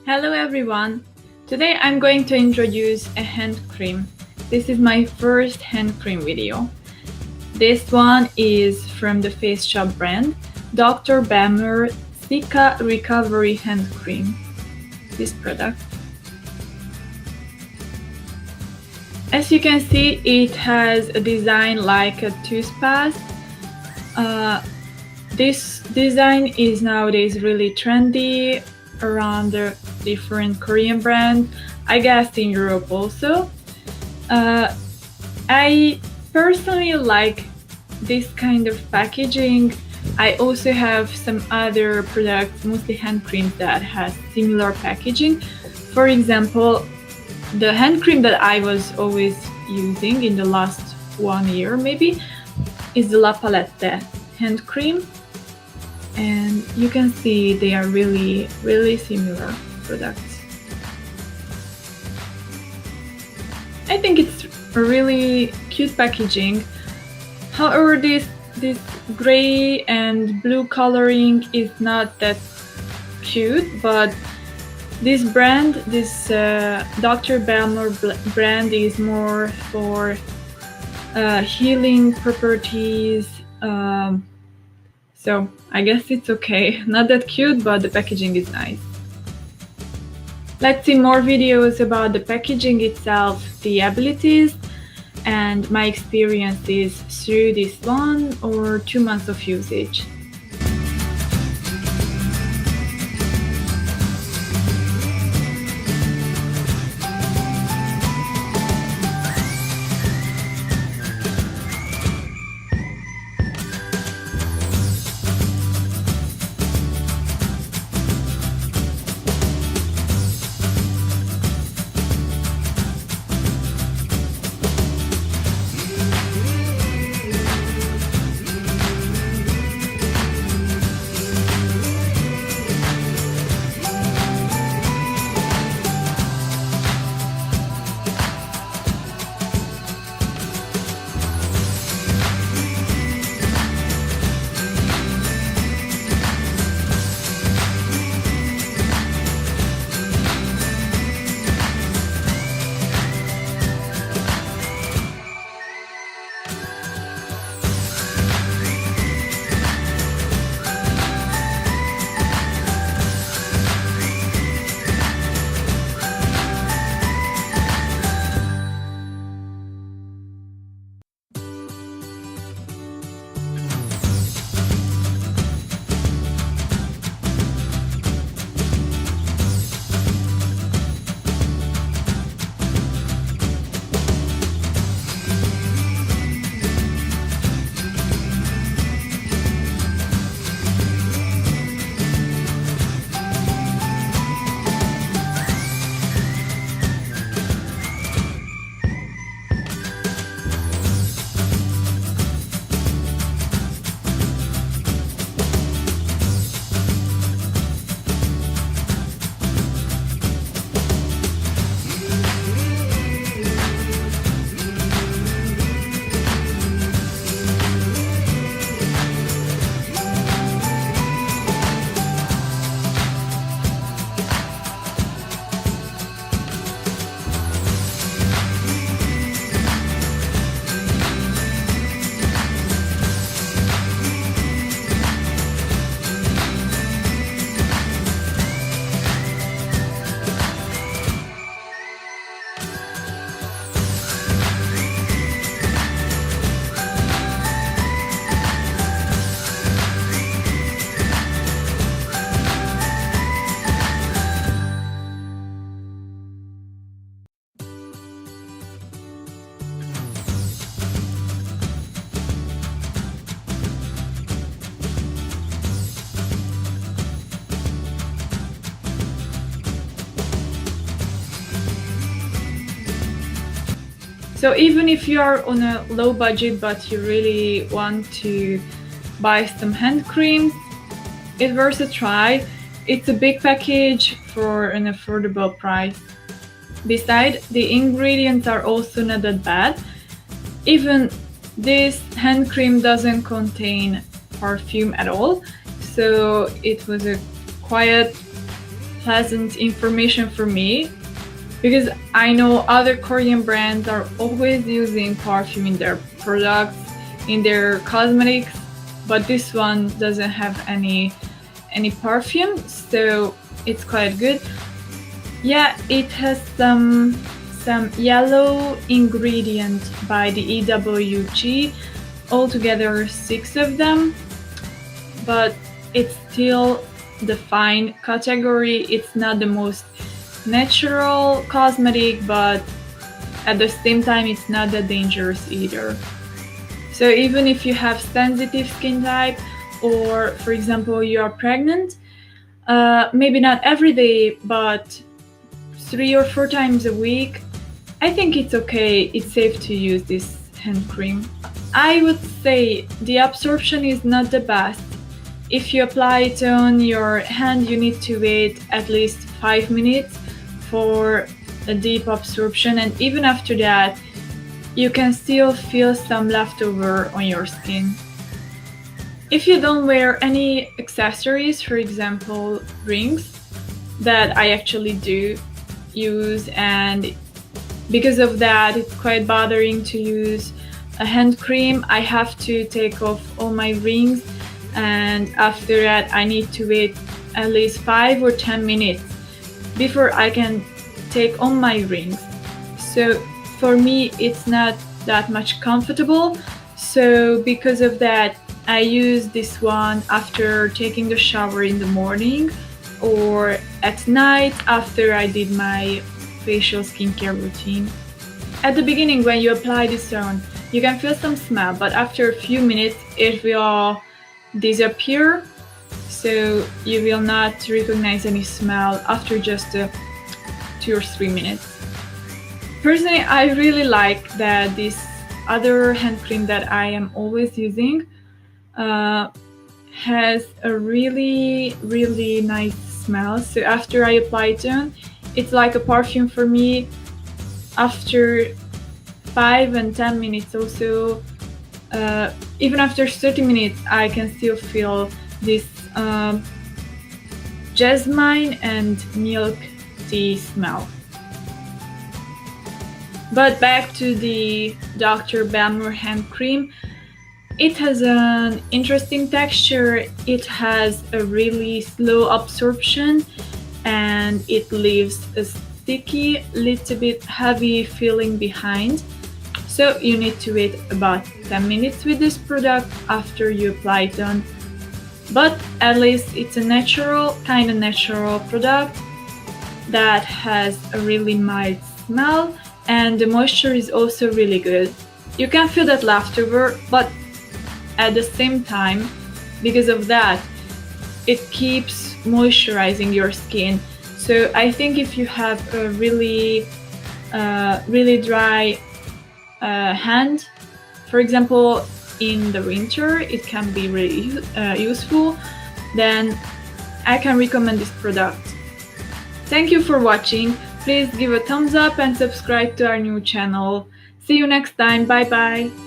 Hello everyone! Today I'm going to introduce a hand cream. This is my first hand cream video. This one is from the Thefaceshop brand, Dr. Belmeur Cica Recovery Hand Cream. This product. As you can see, it has a design like a toothpaste. This design is nowadays really trendy around the different Korean brands, I guess in Europe also. I personally like this kind of packaging. I also have some other products, mostly hand creams, that has similar packaging. For example, the hand cream that I was always using in the last 1 year maybe is the La Palette hand cream. And you can see they are really similar products. I think it's a really cute packaging. However, this gray and blue coloring is not that cute, but this brand, this Dr. Belmeur brand, is more for healing properties. So I guess it's okay. Not that cute, but the packaging is nice. Let's see more videos about the packaging itself, the abilities, and my experiences through this 1 or 2 months of usage. So even if you are on a low budget but you really want to buy some hand creams, it's worth a try. It's a big package for an affordable price. Besides, the ingredients are also not that bad. Even this hand cream doesn't contain perfume at all, so it was a quite pleasant information for me, because I know other Korean brands are always using perfume in their products, in their cosmetics, but this one doesn't have any perfume, so it's quite good. Yeah, it has some yellow ingredient by the EWG, altogether 6 of them, but it's still the fine category. It's not the most natural cosmetic, but at the same time it's not that dangerous either. So even if you have sensitive skin type, or for example you are pregnant, maybe not every day, but 3 or 4 times a week, I think it's okay, it's safe to use this hand cream. I would say the absorption is not the best. If you apply it on your hand, you need to wait at least 5 minutes for a deep absorption, and even after that, you can still feel some leftover on your skin. If you don't wear any accessories, for example rings, that I actually do use, and because of that it's quite bothering to use a hand cream, I have to take off all my rings, and after that I need to wait at least 5 or 10 minutes before I can take on my rings. So for me it's not that much comfortable, so because of that I use this one after taking the shower in the morning or at night after I did my facial skincare routine. At the beginning when you apply this on, you can feel some smell, but after a few minutes it will disappear, so you will not recognize any smell after just 2 or 3 minutes. Personally, I really like that this other hand cream that I am always using has a really nice smell. So after I apply it on, it's like a perfume for me. After 5 and 10 minutes also, even after 30 minutes I can still feel this jasmine and milk tea smell. But back to the Dr. Belmeur hand cream, it has an interesting texture, it has a really slow absorption, and it leaves a sticky, little bit heavy feeling behind. So you need to wait about 10 minutes with this product after you apply it on. But at least it's a natural, kind of natural product that has a really mild smell, and the moisture is also really good. You can feel that leftover, but at the same time, because of that, it keeps moisturizing your skin. So I think if you have a really dry hand, for example in the winter, it can be really useful, then I can recommend this product. Thank you for watching. Please give a thumbs up and subscribe to our new channel. See you next time. Bye bye.